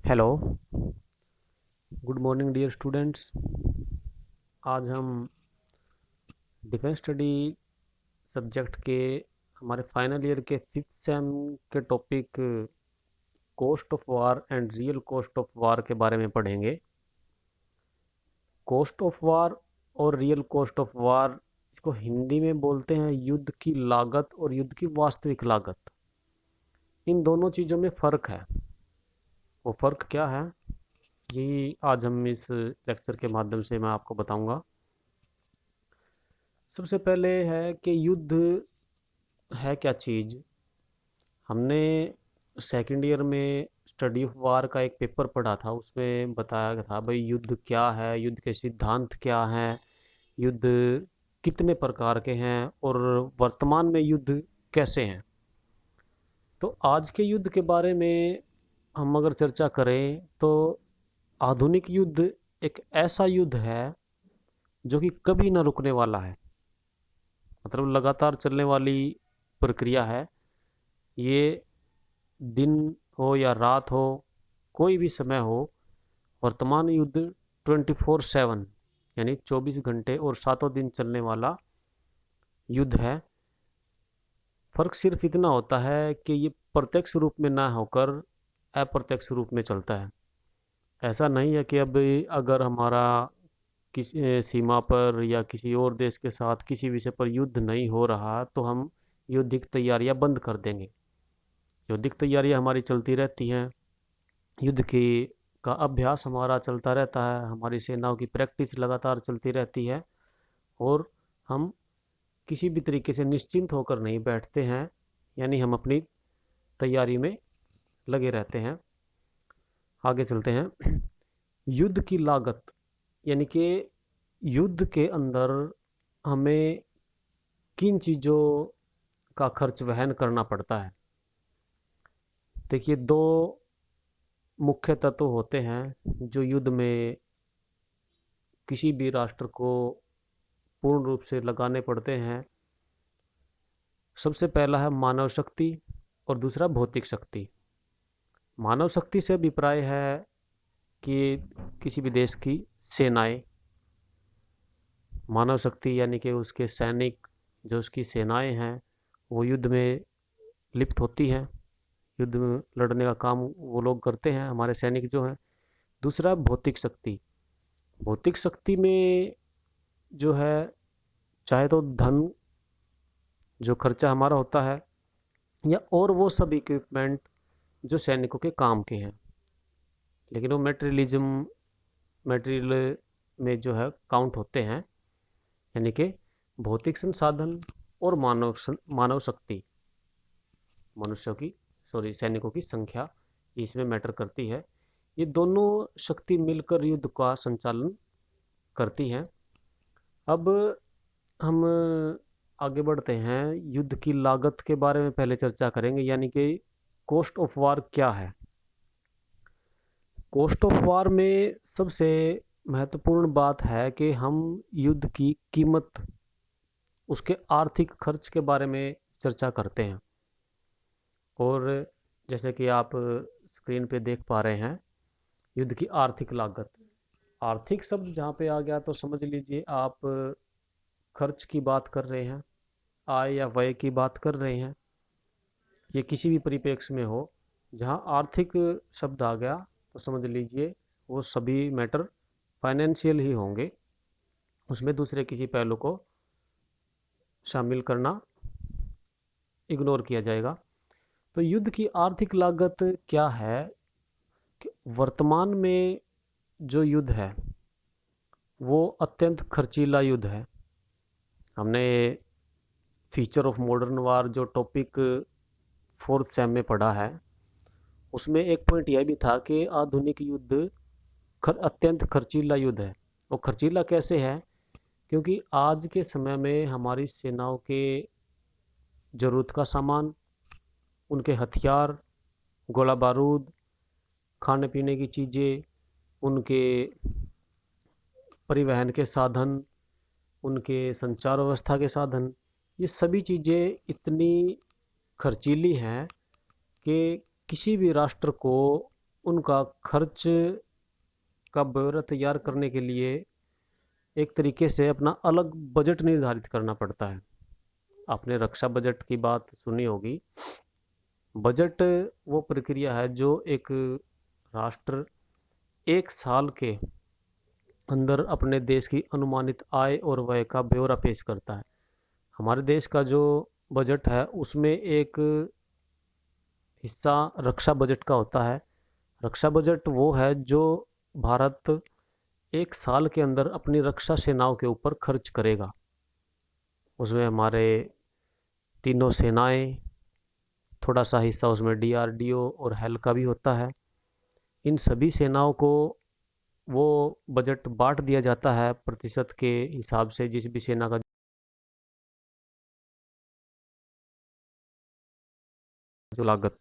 Hello, good morning dear students. आज हम defence study subject के हमारे फाइनल ईयर के फिफ्थ सेम के topic cost of war and real cost of war के बारे में पढ़ेंगे। कॉस्ट ऑफ वार और रियल कॉस्ट ऑफ वार, इसको हिंदी में बोलते हैं युद्ध की लागत और युद्ध की वास्तविक लागत। इन दोनों चीज़ों में फ़र्क है। वो फ़र्क क्या है, यही आज हम इस लेक्चर के माध्यम से मैं आपको बताऊंगा। सबसे पहले है कि युद्ध है क्या चीज़। हमने सेकंड ईयर में स्टडी ऑफ वार का एक पेपर पढ़ा था, उसमें बताया गया था भाई युद्ध क्या है, युद्ध के सिद्धांत क्या हैं, युद्ध कितने प्रकार के हैं और वर्तमान में युद्ध कैसे हैं। तो आज के युद्ध के बारे में हम अगर चर्चा करें तो आधुनिक युद्ध एक ऐसा युद्ध है जो कि कभी ना रुकने वाला है, मतलब लगातार चलने वाली प्रक्रिया है। ये दिन हो या रात हो, कोई भी समय हो, वर्तमान युद्ध 24/7 यानी 24 घंटे और सातों दिन चलने वाला युद्ध है। फर्क सिर्फ इतना होता है कि ये प्रत्यक्ष रूप में ना होकर अप्रत्यक्ष रूप में चलता है। ऐसा नहीं है कि अब अगर हमारा किसी सीमा पर या किसी और देश के साथ किसी विषय पर युद्ध नहीं हो रहा तो हम युद्ध की तैयारियां बंद कर देंगे। युद्ध तैयारियां हमारी चलती रहती हैं, युद्ध की का अभ्यास हमारा चलता रहता है, हमारी सेनाओं की प्रैक्टिस लगातार चलती रहती है और हम किसी भी तरीके से निश्चिंत होकर नहीं बैठते हैं, यानी हम अपनी तैयारी में लगे रहते हैं। आगे चलते हैं। युद्ध की लागत, यानी कि युद्ध के अंदर हमें किन चीज़ों का खर्च वहन करना पड़ता है। देखिए, दो मुख्य तत्व होते हैं जो युद्ध में किसी भी राष्ट्र को पूर्ण रूप से लगाने पड़ते हैं। सबसे पहला है मानव शक्ति और दूसरा भौतिक शक्ति। मानव शक्ति से अभिप्राय है कि किसी भी देश की सेनाएं, मानव शक्ति यानी कि उसके सैनिक, जो उसकी सेनाएं हैं वो युद्ध में लिप्त होती हैं, युद्ध में लड़ने का काम वो लोग करते हैं, हमारे सैनिक जो हैं। दूसरा भौतिक शक्ति। भौतिक शक्ति में जो है, चाहे तो धन जो खर्चा हमारा होता है या और वो सब इक्विपमेंट जो सैनिकों के काम के हैं, लेकिन वो मटेरियल में जो है काउंट होते हैं, यानी कि भौतिक संसाधन और मानव शक्ति, मनुष्यों की सैनिकों की संख्या इसमें मैटर करती है। ये दोनों शक्ति मिलकर युद्ध का संचालन करती हैं। अब हम आगे बढ़ते हैं, युद्ध की लागत के बारे में पहले चर्चा करेंगे, यानी कि कॉस्ट ऑफ वार क्या है। कॉस्ट ऑफ वार में सबसे महत्वपूर्ण बात है कि हम युद्ध की कीमत, उसके आर्थिक खर्च के बारे में चर्चा करते हैं। और जैसे कि आप स्क्रीन पे देख पा रहे हैं, युद्ध की आर्थिक लागत। आर्थिक शब्द जहाँ पे आ गया तो समझ लीजिए आप खर्च की बात कर रहे हैं, आय या व्यय की बात कर रहे हैं। ये किसी भी परिप्रेक्ष्य में हो, जहाँ आर्थिक शब्द आ गया तो समझ लीजिए वो सभी मैटर फाइनेंशियल ही होंगे, उसमें दूसरे किसी पहलू को शामिल करना इग्नोर किया जाएगा। तो युद्ध की आर्थिक लागत क्या है कि वर्तमान में जो युद्ध है वो अत्यंत खर्चीला युद्ध है। हमने फीचर ऑफ मॉडर्न वार जो टॉपिक फोर्थ सेम में पढ़ा है, उसमें एक पॉइंट यह भी था कि आधुनिक युद्ध अत्यंत खर्चीला युद्ध है। वो खर्चीला कैसे है, क्योंकि आज के समय में हमारी सेनाओं के ज़रूरत का सामान, उनके हथियार, गोला बारूद, खाने पीने की चीज़ें, उनके परिवहन के साधन, उनके संचार व्यवस्था के साधन, ये सभी चीज़ें इतनी खर्चीली हैं कि किसी भी राष्ट्र को उनका खर्च का ब्यौरा तैयार करने के लिए एक तरीके से अपना अलग बजट निर्धारित करना पड़ता है। आपने रक्षा बजट की बात सुनी होगी। बजट वो प्रक्रिया है जो एक राष्ट्र एक साल के अंदर अपने देश की अनुमानित आय और व्यय का ब्यौरा पेश करता है। हमारे देश का जो बजट है उसमें एक हिस्सा रक्षा बजट का होता है। रक्षा बजट वो है जो भारत एक साल के अंदर अपनी रक्षा सेनाओं के ऊपर खर्च करेगा। उसमें हमारे तीनों सेनाएं, थोड़ा सा हिस्सा उसमें डीआरडीओ और हेल का भी होता है। इन सभी सेनाओं को वो बजट बांट दिया जाता है प्रतिशत के हिसाब से, जिस भी सेना का जो लागत,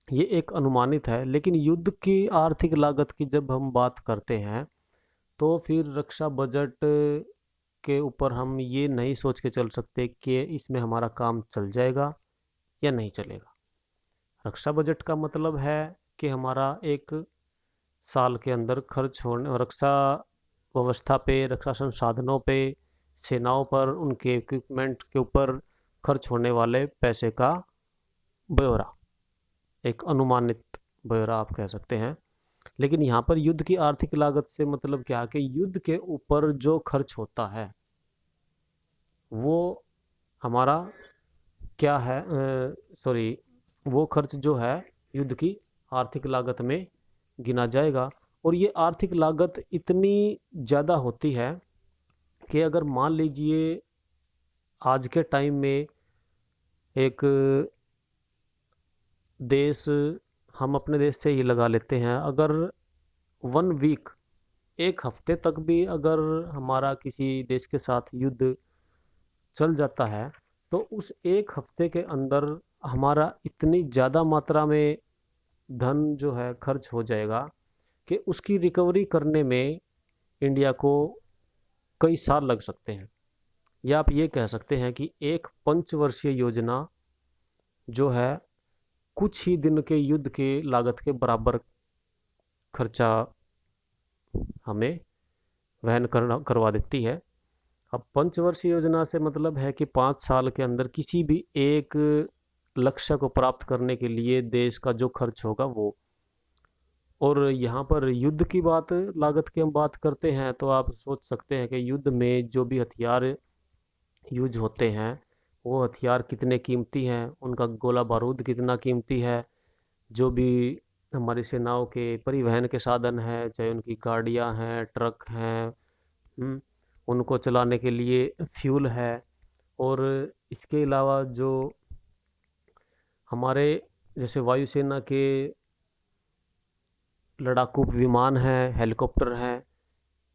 ये एक अनुमानित है। लेकिन युद्ध की आर्थिक लागत की जब हम बात करते हैं तो फिर रक्षा बजट के ऊपर हम ये नहीं सोच के चल सकते कि इसमें हमारा काम चल जाएगा या नहीं चलेगा। रक्षा बजट का मतलब है कि हमारा एक साल के अंदर खर्च होने, रक्षा व्यवस्था पे, रक्षा संसाधनों पे, सेनाओं पर, उनके इक्विपमेंट के ऊपर खर्च होने वाले पैसे का ब्यौरा, एक अनुमानित ब्यौरा आप कह सकते हैं। लेकिन यहाँ पर युद्ध की आर्थिक लागत से मतलब क्या है कि युद्ध के ऊपर जो खर्च होता है वो हमारा क्या है, सॉरी, वो खर्च जो है युद्ध की आर्थिक लागत में गिना जाएगा। और ये आर्थिक लागत इतनी ज़्यादा होती है कि अगर मान लीजिए आज के टाइम में एक देश, हम अपने देश से ही लगा लेते हैं, अगर 1 वीक, एक हफ्ते तक भी अगर हमारा किसी देश के साथ युद्ध चल जाता है तो उस एक हफ्ते के अंदर हमारा इतनी ज़्यादा मात्रा में धन जो है खर्च हो जाएगा कि उसकी रिकवरी करने में इंडिया को कई साल लग सकते हैं। या आप ये कह सकते हैं कि एक पंचवर्षीय योजना जो है कुछ ही दिन के युद्ध के लागत के बराबर खर्चा हमें वहन करवा देती है। अब पंचवर्षीय योजना से मतलब है कि 5 साल के अंदर किसी भी एक लक्ष्य को प्राप्त करने के लिए देश का जो खर्च होगा वो। और यहाँ पर युद्ध की बात, लागत की हम बात करते हैं तो आप सोच सकते हैं कि युद्ध में जो भी हथियार यूज होते हैं वो हथियार कितने कीमती हैं, उनका गोला बारूद कितना कीमती है। जो भी हमारी सेनाओं के परिवहन के साधन हैं, चाहे उनकी गाड़ियां हैं, ट्रक हैं, उनको चलाने के लिए फ्यूल है। और इसके अलावा जो हमारे जैसे वायुसेना के लड़ाकू विमान हैं, हेलीकॉप्टर हैं,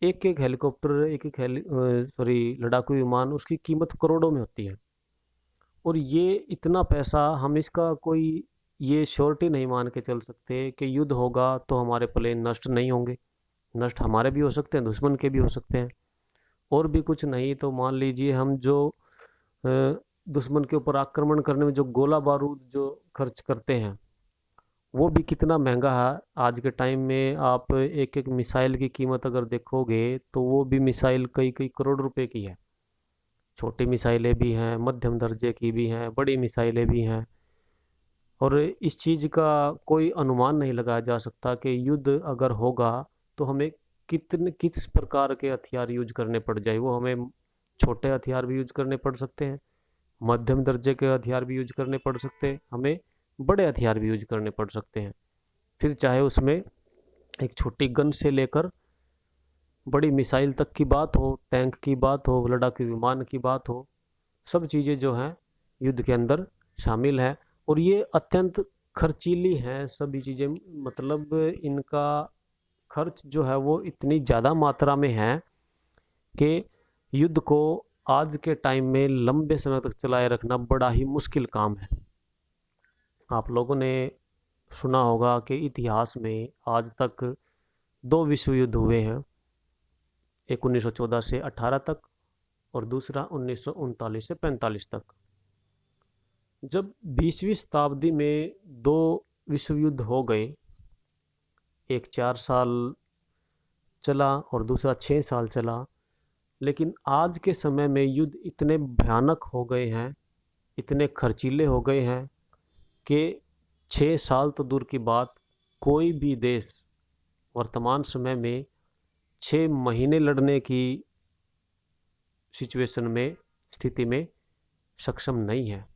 एक एक हेलीकॉप्टर, एक एक सॉरी, लड़ाकू विमान, उसकी कीमत करोड़ों में होती है। और ये इतना पैसा, हम इसका कोई ये श्योरिटी नहीं मान के चल सकते कि युद्ध होगा तो हमारे प्लेन नष्ट नहीं होंगे। नष्ट हमारे भी हो सकते हैं, दुश्मन के भी हो सकते हैं। और भी कुछ नहीं तो मान लीजिए हम जो दुश्मन के ऊपर आक्रमण करने में जो गोला बारूद जो खर्च करते हैं वो भी कितना महंगा है। आज के टाइम में आप एक एक मिसाइल की कीमत अगर देखोगे तो वो भी मिसाइल कई कई करोड़ रुपए की है। छोटी मिसाइलें भी हैं, मध्यम दर्जे की भी हैं, बड़ी मिसाइलें भी हैं। और इस चीज़ का कोई अनुमान नहीं लगाया जा सकता कि युद्ध अगर होगा तो हमें किस प्रकार के हथियार यूज करने पड़ जाए। वो हमें छोटे हथियार भी यूज करने पड़ सकते हैं, मध्यम दर्जे के हथियार भी यूज करने पड़ सकते हैं, हमें बड़े हथियार भी यूज करने पड़ सकते हैं। फिर चाहे उसमें एक छोटी गन से लेकर बड़ी मिसाइल तक की बात हो, टैंक की बात हो, लड़ाकू विमान की बात हो, सब चीज़ें जो हैं युद्ध के अंदर शामिल हैं। और ये अत्यंत खर्चीली हैं सभी चीज़ें, मतलब इनका खर्च जो है वो इतनी ज़्यादा मात्रा में है कि युद्ध को आज के टाइम में लंबे समय तक चलाए रखना बड़ा ही मुश्किल काम है। आप लोगों ने सुना होगा कि इतिहास में आज तक 2 विश्व युद्ध हुए हैं, एक 1914 से 18 तक और दूसरा 1939 से 45 तक। जब 20वीं शताब्दी में 2 विश्व युद्ध हो गए एक 4 साल चला और दूसरा 6 साल चला। लेकिन आज के समय में युद्ध इतने भयानक हो गए हैं, इतने खर्चीले हो गए हैं कि 6 साल तो दूर की बात, कोई भी देश वर्तमान समय में 6 महीने लड़ने की सिचुएशन में, स्थिति में सक्षम नहीं है।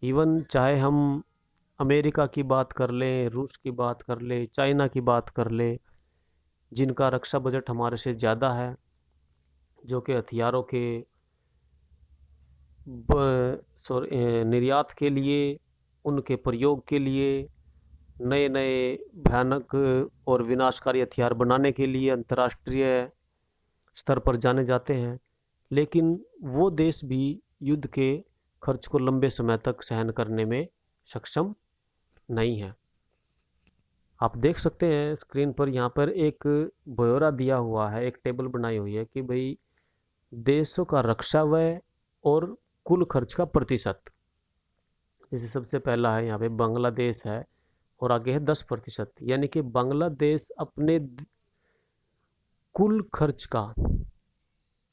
इवन चाहे हम अमेरिका की बात कर लें, रूस की बात कर लें, चाइना की बात कर लें, जिनका रक्षा बजट हमारे से ज़्यादा है, जो कि हथियारों के निर्यात के लिए, उनके प्रयोग के लिए, नए नए भयानक और विनाशकारी हथियार बनाने के लिए अंतर्राष्ट्रीय स्तर पर जाने जाते हैं। लेकिन वो देश भी युद्ध के खर्च को लंबे समय तक सहन करने में सक्षम नहीं है। आप देख सकते हैं स्क्रीन पर, यहाँ पर एक ब्यौरा दिया हुआ है, एक टेबल बनाई हुई है कि भाई देशों का रक्षा व्यय और कुल खर्च का प्रतिशत। जैसे सबसे पहला है यहाँ पे बांग्लादेश है और आगे है 10%, यानी कि बांग्लादेश अपने कुल खर्च का,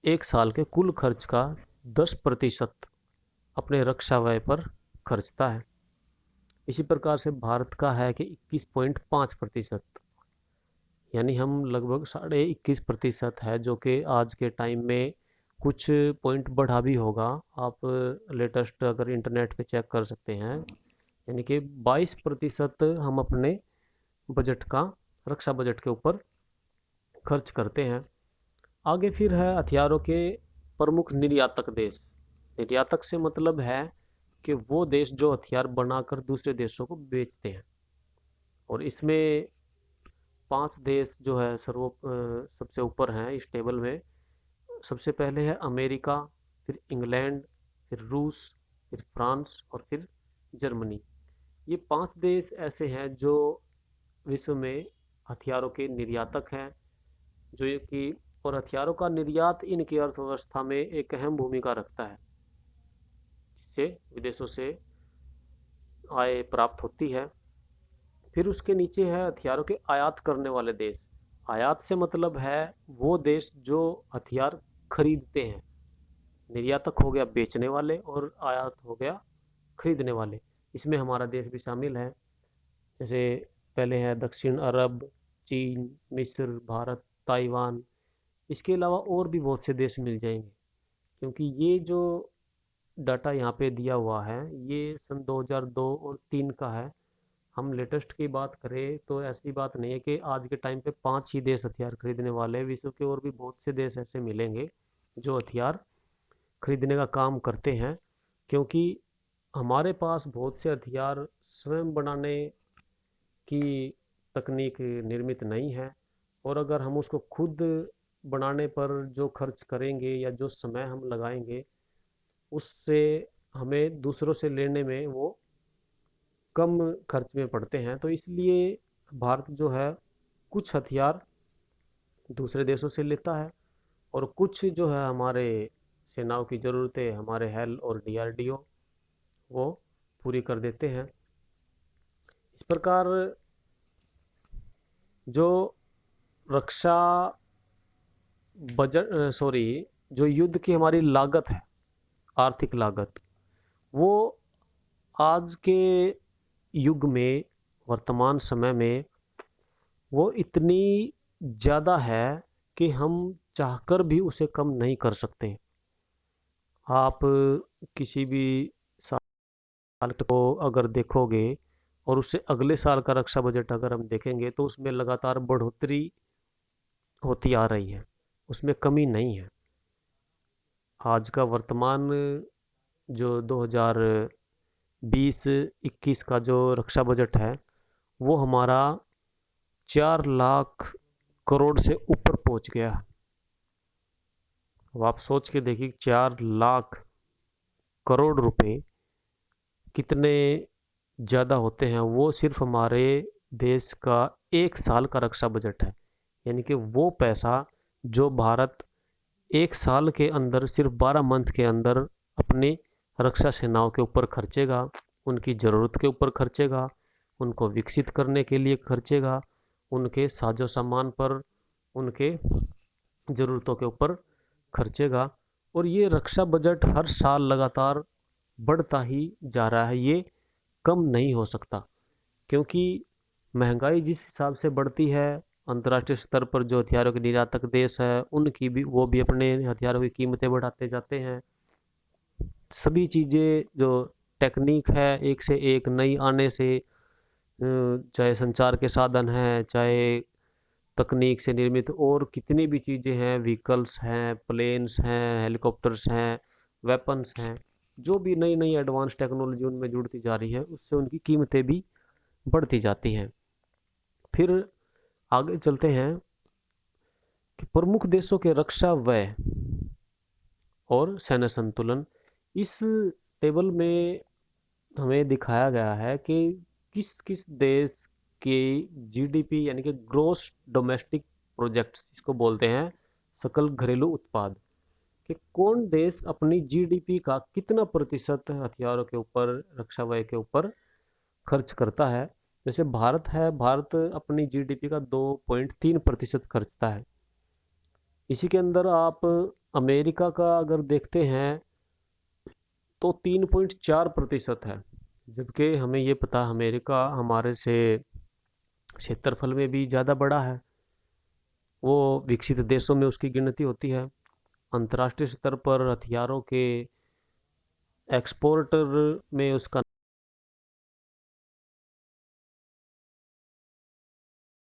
एक साल के कुल खर्च का 10% अपने रक्षा व्यय पर खर्चता है। इसी प्रकार से भारत का है कि 21.5%, यानी हम लगभग 21.5% है, जो कि आज के टाइम में कुछ पॉइंट बढ़ा भी होगा। आप लेटेस्ट अगर इंटरनेट पे चेक कर सकते हैं, यानी कि 22% हम अपने बजट का, रक्षा बजट के ऊपर खर्च करते हैं। आगे फिर है हथियारों के प्रमुख निर्यातक देश। निर्यातक से मतलब है कि वो देश जो हथियार बनाकर दूसरे देशों को बेचते हैं, और इसमें 5 देश जो है सबसे ऊपर हैं इस टेबल में। सबसे पहले है अमेरिका, फिर इंग्लैंड, फिर रूस, फिर फ्रांस और फिर जर्मनी। ये 5 देश ऐसे हैं जो विश्व में हथियारों के निर्यातक हैं, जो कि, और हथियारों का निर्यात इनकी अर्थव्यवस्था में एक अहम भूमिका रखता है, जिससे विदेशों से आय प्राप्त होती है। फिर उसके नीचे है हथियारों के आयात करने वाले देश। आयात से मतलब है वो देश जो हथियार खरीदते हैं। निर्यातक हो गया बेचने वाले और आयात हो गया खरीदने वाले। इसमें हमारा देश भी शामिल है। जैसे पहले है दक्षिण अरब, चीन, मिस्र, भारत, ताइवान। इसके अलावा और भी बहुत से देश मिल जाएंगे, क्योंकि ये जो डाटा यहाँ पे दिया हुआ है ये सन 2002 और 3 का है। हम लेटेस्ट की बात करें तो ऐसी बात नहीं है कि आज के टाइम पे 5 ही देश हथियार खरीदने वाले हैं। विश्व के और भी बहुत से देश ऐसे मिलेंगे जो हथियार खरीदने का काम करते हैं, क्योंकि हमारे पास बहुत से हथियार स्वयं बनाने की तकनीक निर्मित नहीं है, और अगर हम उसको खुद बनाने पर जो खर्च करेंगे या जो समय हम लगाएंगे, उससे हमें दूसरों से लेने में वो कम खर्च में पड़ते हैं। तो इसलिए भारत जो है कुछ हथियार दूसरे देशों से लेता है, और कुछ जो है हमारे सेनाओं की ज़रूरतें हमारे हेल और डीआरडीओ वो पूरी कर देते हैं। इस प्रकार जो रक्षा बजट जो युद्ध की हमारी लागत है, आर्थिक लागत, वो आज के युग में, वर्तमान समय में वो इतनी ज़्यादा है कि हम चाहकर भी उसे कम नहीं कर सकते। आप किसी भी साल को अगर देखोगे और उससे अगले साल का रक्षा बजट अगर हम देखेंगे तो उसमें लगातार बढ़ोतरी होती आ रही है, उसमें कमी नहीं है। आज का वर्तमान जो 2020-21 का जो रक्षा बजट है वो हमारा 4 लाख करोड़ से ऊपर पहुंच गया। अब आप सोच के देखिए 4 लाख करोड़ रुपए कितने ज़्यादा होते हैं। वो सिर्फ हमारे देश का एक साल का रक्षा बजट है, यानी कि वो पैसा जो भारत एक साल के अंदर, सिर्फ 12 मंथ के अंदर अपनी रक्षा सेनाओं के ऊपर खर्चेगा, उनकी ज़रूरत के ऊपर खर्चेगा, उनको विकसित करने के लिए खर्चेगा, उनके साजो सामान पर, उनके ज़रूरतों के ऊपर खर्चेगा। और ये रक्षा बजट हर साल लगातार बढ़ता ही जा रहा है, ये कम नहीं हो सकता, क्योंकि महंगाई जिस हिसाब से बढ़ती है, अंतर्राष्ट्रीय स्तर पर जो हथियारों के निर्यातक देश है उनकी भी, वो भी अपने हथियारों की कीमतें बढ़ाते जाते हैं। सभी चीज़ें जो टेक्निक है एक से एक नई आने से, चाहे संचार के साधन हैं, चाहे तकनीक से निर्मित और कितनी भी चीज़ें हैं, व्हीकल्स हैं, प्लेन्स हैं, हेलीकॉप्टर्स हैं, वेपन्स हैं, जो भी नई नई एडवांस टेक्नोलॉजी उनमें जुड़ती जा रही है, उससे उनकी कीमतें भी बढ़ती जाती हैं। फिर आगे चलते हैं कि प्रमुख देशों के रक्षा व्यय और सैन्य संतुलन। इस टेबल में हमें दिखाया गया है कि किस किस देश के जीडीपी यानी कि ग्रोस डोमेस्टिक प्रोजेक्ट्स इसको बोलते हैं, सकल घरेलू उत्पाद, कि कौन देश अपनी जीडीपी का कितना प्रतिशत हथियारों के ऊपर, रक्षा व्यय के ऊपर खर्च करता है। जैसे भारत है, भारत अपनी जीडीपी का 2.3% खर्चता है। इसी के अंदर आप अमेरिका का अगर देखते हैं तो 3.4% है, जबकि हमें ये पता अमेरिका हमारे से क्षेत्रफल में भी ज़्यादा बड़ा है, वो विकसित देशों में उसकी गिनती होती है। अंतर्राष्ट्रीय स्तर पर हथियारों के एक्सपोर्टर में उसका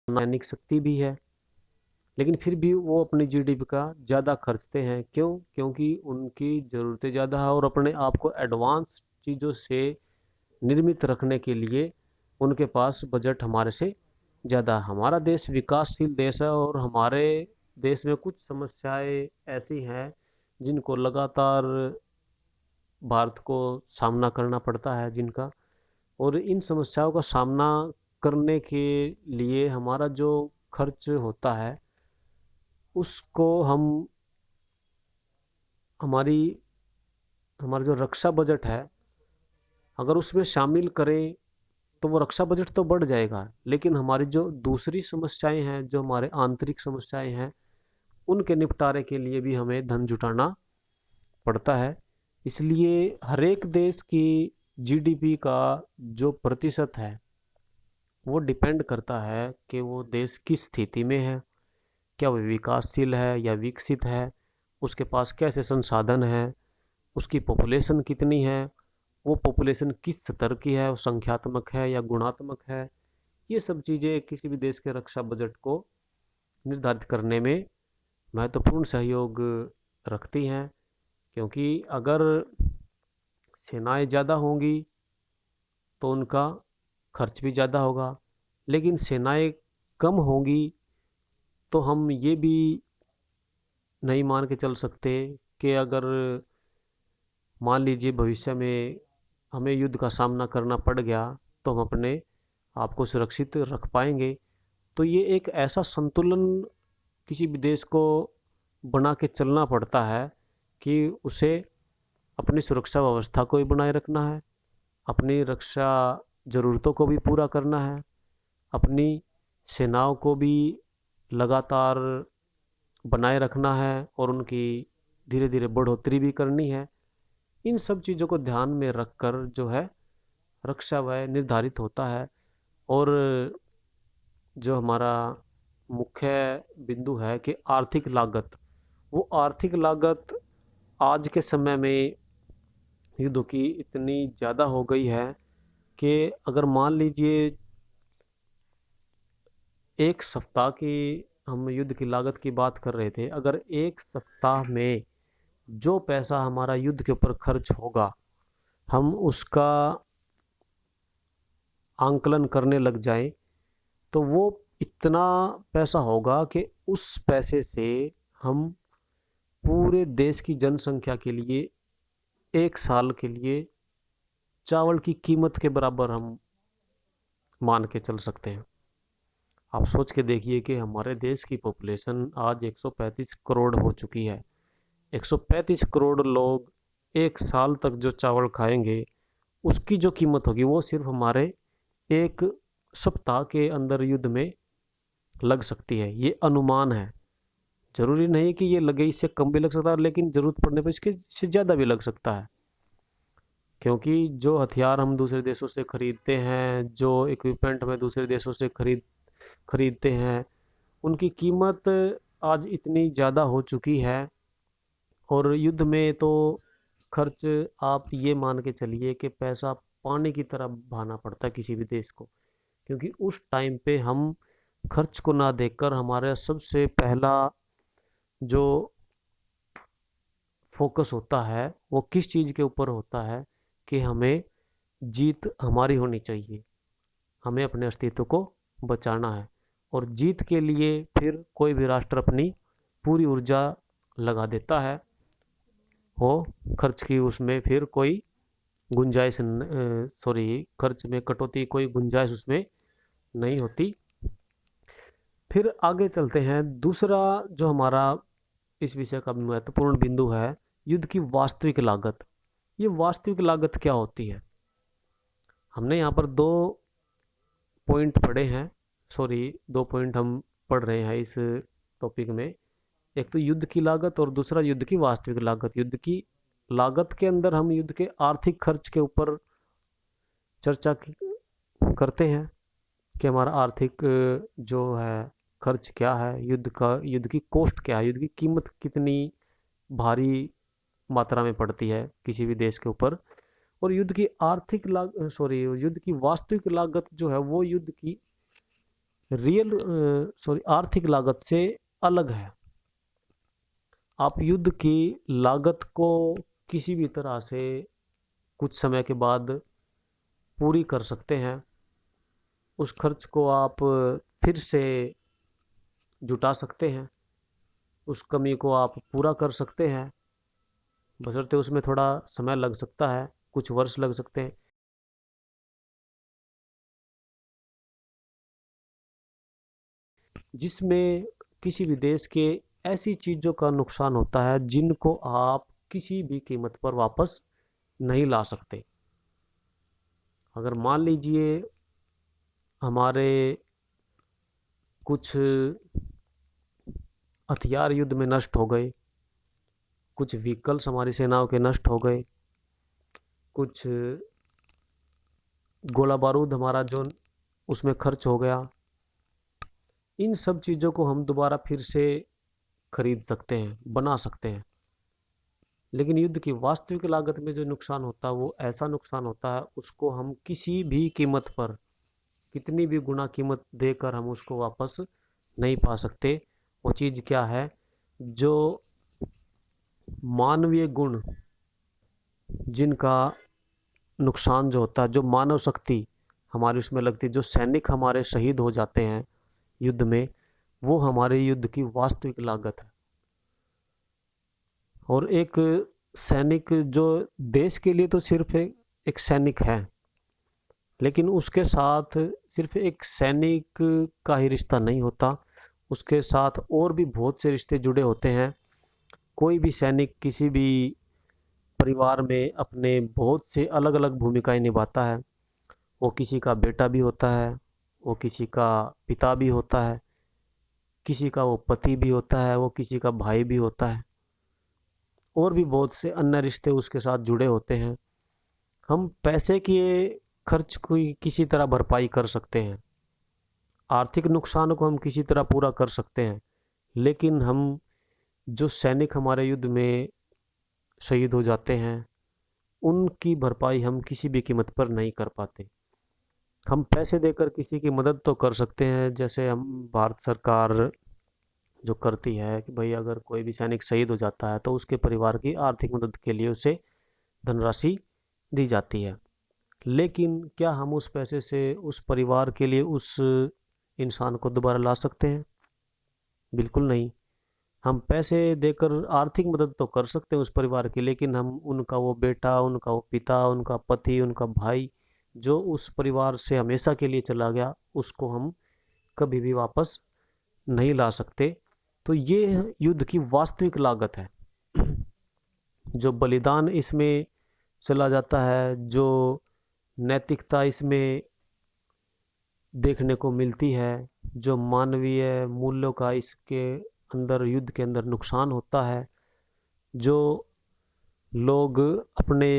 सैनिक शक्ति भी है, लेकिन फिर भी वो अपनी जीडीपी का ज़्यादा खर्चते हैं। क्यों? क्योंकि उनकी ज़रूरतें ज़्यादा है और अपने आप को एडवांस चीज़ों से निर्मित रखने के लिए उनके पास बजट हमारे से ज़्यादा। हमारा देश विकासशील देश है और हमारे देश में कुछ समस्याएं ऐसी हैं जिनको लगातार भारत को सामना करना पड़ता है जिनका, और इन समस्याओं का सामना करने के लिए हमारा जो खर्च होता है उसको हम, हमारी हमारा जो रक्षा बजट है अगर उसमें शामिल करें तो वो रक्षा बजट तो बढ़ जाएगा, लेकिन हमारी जो दूसरी समस्याएं हैं, जो हमारे आंतरिक समस्याएं हैं, उनके निपटारे के लिए भी हमें धन जुटाना पड़ता है। इसलिए हर एक देश की जीडीपी का जो प्रतिशत है वो डिपेंड करता है कि वो देश किस स्थिति में है, क्या वो विकासशील है या विकसित है, उसके पास कैसे संसाधन हैं, उसकी पॉपुलेशन कितनी है, वो पॉपुलेशन किस स्तर की है, वो संख्यात्मक है या गुणात्मक है। ये सब चीज़ें किसी भी देश के रक्षा बजट को निर्धारित करने में महत्वपूर्ण सहयोग रखती हैं। क्योंकि अगर सेनाएं ज़्यादा होंगी तो उनका खर्च भी ज़्यादा होगा, लेकिन सेनाएं कम होंगी तो हम ये भी नहीं मान के चल सकते कि अगर मान लीजिए भविष्य में हमें युद्ध का सामना करना पड़ गया तो हम अपने आप को सुरक्षित रख पाएंगे। तो ये एक ऐसा संतुलन किसी भी देश को बना के चलना पड़ता है कि उसे अपनी सुरक्षा व्यवस्था को भी बनाए रखना है, अपनी रक्षा ज़रूरतों को भी पूरा करना है, अपनी सेनाओं को भी लगातार बनाए रखना है और उनकी धीरे धीरे बढ़ोतरी भी करनी है। इन सब चीज़ों को ध्यान में रखकर जो है रक्षा व्यय निर्धारित होता है। और जो हमारा मुख्य बिंदु है कि आर्थिक लागत, वो आर्थिक लागत आज के समय में युद्धों की इतनी ज़्यादा हो गई है कि अगर मान लीजिए एक सप्ताह की, हम युद्ध की लागत की बात कर रहे थे, अगर एक सप्ताह में जो पैसा हमारा युद्ध के ऊपर खर्च होगा हम उसका आंकलन करने लग जाएं तो वो इतना पैसा होगा कि उस पैसे से हम पूरे देश की जनसंख्या के लिए एक साल के लिए चावल की कीमत के बराबर हम मान के चल सकते हैं। आप सोच के देखिए कि हमारे देश की पॉपुलेशन आज 135 करोड़ हो चुकी है। 135 करोड़ लोग एक साल तक जो चावल खाएंगे उसकी जो कीमत होगी वो सिर्फ हमारे एक सप्ताह के अंदर युद्ध में लग सकती है, ये अनुमान है। जरूरी नहीं कि ये लगे, इससे कम भी लग सकता है, लेकिन ज़रूरत पड़ने पर इसके से ज़्यादा भी लग सकता है। क्योंकि जो हथियार हम दूसरे देशों से खरीदते हैं, जो इक्विपमेंट हमें दूसरे देशों से खरीदते हैं, उनकी कीमत आज इतनी ज़्यादा हो चुकी है। और युद्ध में तो खर्च, आप ये मान के चलिए कि पैसा पानी की तरह बहाना पड़ता है किसी भी देश को। क्योंकि उस टाइम पे हम खर्च को ना देखकर हमारा सबसे पहला जो फोकस होता है वो किस चीज़ के ऊपर होता है कि हमें जीत हमारी होनी चाहिए, हमें अपने अस्तित्व को बचाना है। और जीत के लिए फिर कोई भी राष्ट्र अपनी पूरी ऊर्जा लगा देता है, वो खर्च की उसमें फिर कोई गुंजाइश खर्च में कटौती कोई गुंजाइश उसमें नहीं होती। फिर आगे चलते हैं। दूसरा जो हमारा इस विषय का महत्वपूर्ण बिंदु है, युद्ध की वास्तविक लागत। ये वास्तविक लागत क्या होती है? हमने यहाँ पर दो पॉइंट पढ़े हैं, दो पॉइंट हम पढ़ रहे हैं इस टॉपिक में। एक तो युद्ध की लागत और दूसरा युद्ध की वास्तविक लागत। युद्ध की लागत के अंदर हम युद्ध के आर्थिक खर्च के ऊपर चर्चा करते हैं कि हमारा आर्थिक जो है खर्च क्या है, युद्ध की कॉस्ट क्या है, युद्ध की कीमत कितनी भारी मात्रा में पड़ती है किसी भी देश के ऊपर। और युद्ध की युद्ध की वास्तविक लागत जो है वो युद्ध की आर्थिक लागत से अलग है। आप युद्ध की लागत को किसी भी तरह से कुछ समय के बाद पूरी कर सकते हैं, उस खर्च को आप फिर से जुटा सकते हैं, उस कमी को आप पूरा कर सकते हैं, बशर्ते उसमें थोड़ा समय लग सकता है, कुछ वर्ष लग सकते हैं। जिसमें किसी भी देश के ऐसी चीज़ों का नुकसान होता है जिनको आप किसी भी कीमत पर वापस नहीं ला सकते। अगर मान लीजिए हमारे कुछ हथियार युद्ध में नष्ट हो गए, कुछ व्हीकल्स हमारी सेनाओं के नष्ट हो गए, कुछ गोला बारूद हमारा जो उसमें खर्च हो गया, इन सब चीज़ों को हम दोबारा फिर से खरीद सकते हैं, बना सकते हैं। लेकिन युद्ध की वास्तविक लागत में जो नुकसान होता है वो ऐसा नुकसान होता है, उसको हम किसी भी कीमत पर, कितनी भी गुना कीमत देकर हम उसको वापस नहीं पा सकते। वो चीज़ क्या है? जो मानवीय गुण, जिनका नुकसान जो होता है, जो मानव शक्ति हमारी उसमें लगती है, जो सैनिक हमारे शहीद हो जाते हैं युद्ध में, वो हमारे युद्ध की वास्तविक लागत है। और एक सैनिक जो देश के लिए तो सिर्फ एक सैनिक है, लेकिन उसके साथ सिर्फ एक सैनिक का ही रिश्ता नहीं होता, उसके साथ और भी बहुत से रिश्ते जुड़े होते हैं। कोई भी सैनिक किसी भी परिवार में अपने बहुत से अलग अलग भूमिकाएं निभाता है। वो किसी का बेटा भी होता है, वो किसी का पिता भी होता है, किसी का वो पति भी होता है, वो किसी का भाई भी होता है, और भी बहुत से अन्य रिश्ते उसके साथ जुड़े होते हैं। हम पैसे के खर्च को किसी तरह भरपाई कर सकते हैं, आर्थिक नुकसान को हम किसी तरह पूरा कर सकते हैं, लेकिन हम जो सैनिक हमारे युद्ध में शहीद हो जाते हैं उनकी भरपाई हम किसी भी कीमत पर नहीं कर पाते। हम पैसे देकर किसी की मदद तो कर सकते हैं, जैसे हम भारत सरकार जो करती है कि भाई अगर कोई भी सैनिक शहीद हो जाता है तो उसके परिवार की आर्थिक मदद के लिए उसे धनराशि दी जाती है। लेकिन क्या हम उस पैसे से उस परिवार के लिए उस इंसान को दोबारा ला सकते हैं? बिल्कुल नहीं। हम पैसे देकर आर्थिक मदद तो कर सकते हैं उस परिवार की, लेकिन हम उनका वो बेटा, उनका वो पिता, उनका पति, उनका भाई जो उस परिवार से हमेशा के लिए चला गया, उसको हम कभी भी वापस नहीं ला सकते। तो ये युद्ध की वास्तविक लागत है। जो बलिदान इसमें चला जाता है, जो नैतिकता इसमें देखने को मिलती है, जो मानवीय मूल्यों का इसके अंदर, युद्ध के अंदर नुकसान होता है, जो लोग अपने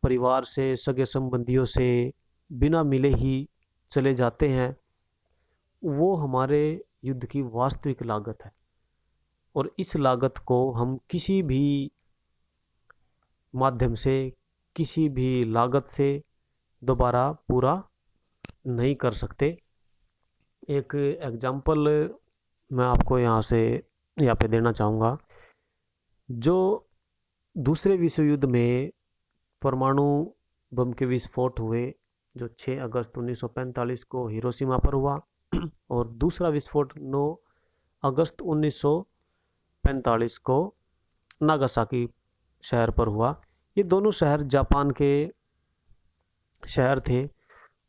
परिवार से, सगे संबंधियों से बिना मिले ही चले जाते हैं, वो हमारे युद्ध की वास्तविक लागत है। और इस लागत को हम किसी भी माध्यम से, किसी भी लागत से दोबारा पूरा नहीं कर सकते। एक एग्जाम्पल मैं आपको यहाँ पे देना चाहूँगा। जो दूसरे विश्व युद्ध में परमाणु बम के विस्फोट हुए, जो 6 अगस्त 1945 को हिरोशिमा पर हुआ, और दूसरा विस्फोट 9 अगस्त 1945 को नागासाकी शहर पर हुआ। ये दोनों शहर जापान के शहर थे,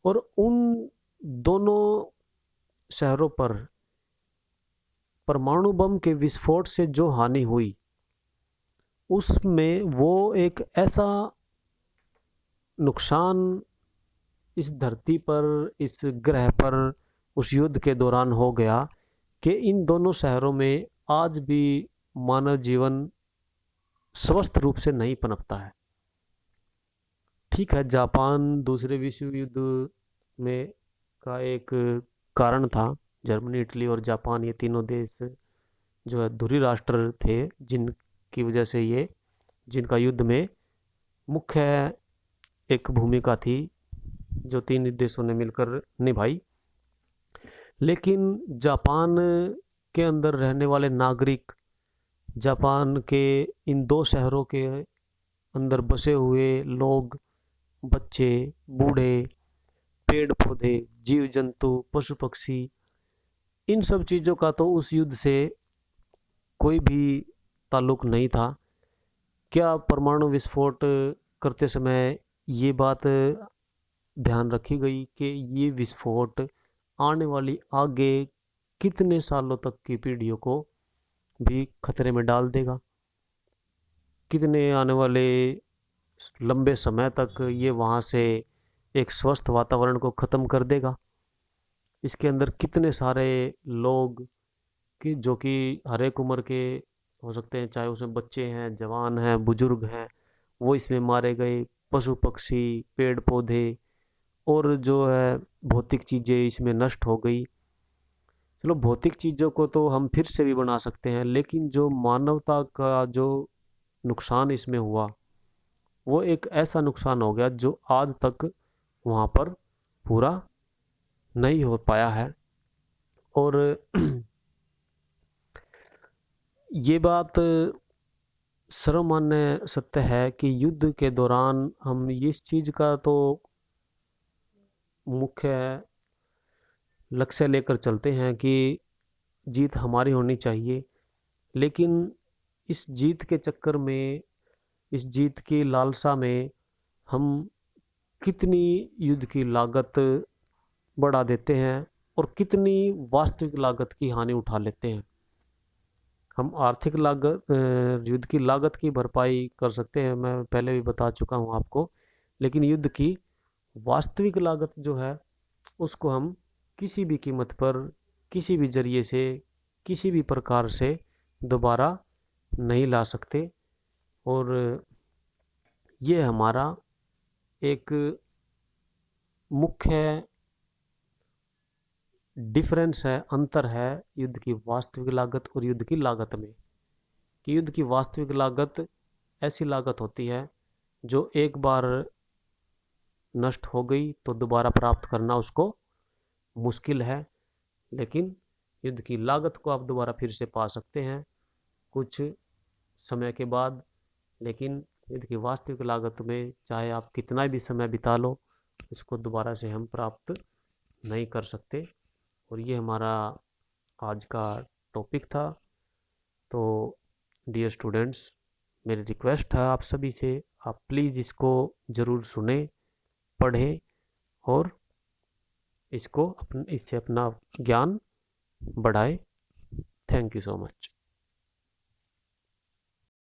और उन दोनों शहरों पर परमाणु बम के विस्फोट से जो हानि हुई, उसमें वो एक ऐसा नुकसान इस धरती पर, इस ग्रह पर उस युद्ध के दौरान हो गया कि इन दोनों शहरों में आज भी मानव जीवन स्वस्थ रूप से नहीं पनपता है। ठीक है, जापान दूसरे विश्व युद्ध में का एक कारण था। जर्मनी, इटली और जापान, ये तीनों देश जो है धुरी राष्ट्र थे, जिनकी वजह से ये, जिनका युद्ध में मुख्य एक भूमिका थी जो तीन देशों ने मिलकर निभाई। लेकिन जापान के अंदर रहने वाले नागरिक, जापान के इन दो शहरों के अंदर बसे हुए लोग, बच्चे, बूढ़े, पेड़ पौधे, जीव जंतु, पशु पक्षी, इन सब चीज़ों का तो उस युद्ध से कोई भी ताल्लुक नहीं था। क्या परमाणु विस्फोट करते समय ये बात ध्यान रखी गई कि ये विस्फोट आने वाली आगे कितने सालों तक की पीढ़ियों को भी खतरे में डाल देगा? कितने आने वाले लंबे समय तक ये वहाँ से एक स्वस्थ वातावरण को ख़त्म कर देगा? इसके अंदर कितने सारे लोग कि जो कि हर एक उम्र के हो सकते हैं, चाहे उसमें बच्चे हैं, जवान हैं, बुजुर्ग हैं, वो इसमें मारे गए। पशु पक्षी, पेड़ पौधे और जो है भौतिक चीज़ें इसमें नष्ट हो गई। चलो, भौतिक चीज़ों को तो हम फिर से भी बना सकते हैं, लेकिन जो मानवता का जो नुकसान इसमें हुआ, वो एक ऐसा नुकसान हो गया जो आज तक वहाँ पर पूरा नहीं हो पाया है। और ये बात सर्वमान्य सत्य है कि युद्ध के दौरान हम इस चीज़ का तो मुख्य लक्ष्य लेकर चलते हैं कि जीत हमारी होनी चाहिए। लेकिन इस जीत के चक्कर में, इस जीत की लालसा में हम कितनी युद्ध की लागत बढ़ा देते हैं और कितनी वास्तविक लागत की हानि उठा लेते हैं। हम आर्थिक लागत, युद्ध की लागत की भरपाई कर सकते हैं, मैं पहले भी बता चुका हूँ आपको, लेकिन युद्ध की वास्तविक लागत जो है उसको हम किसी भी कीमत पर, किसी भी जरिए से, किसी भी प्रकार से दोबारा नहीं ला सकते। और ये हमारा एक मुख्य डिफरेंस है, अंतर है युद्ध की वास्तविक लागत और युद्ध की लागत में। कि युद्ध की वास्तविक लागत ऐसी लागत होती है जो एक बार नष्ट हो गई तो दोबारा प्राप्त करना उसको मुश्किल है, लेकिन युद्ध की लागत को आप दोबारा फिर से पा सकते हैं कुछ समय के बाद। लेकिन युद्ध की वास्तविक लागत में चाहे आप कितना भी समय बिता लो, उसको दोबारा से हम प्राप्त नहीं कर सकते। और ये हमारा आज का टॉपिक था। तो डियर स्टूडेंट्स, मेरी रिक्वेस्ट है आप सभी से, आप प्लीज़ इसको ज़रूर सुने, पढ़ें और इससे अपना ज्ञान बढ़ाएं। Thank you so much.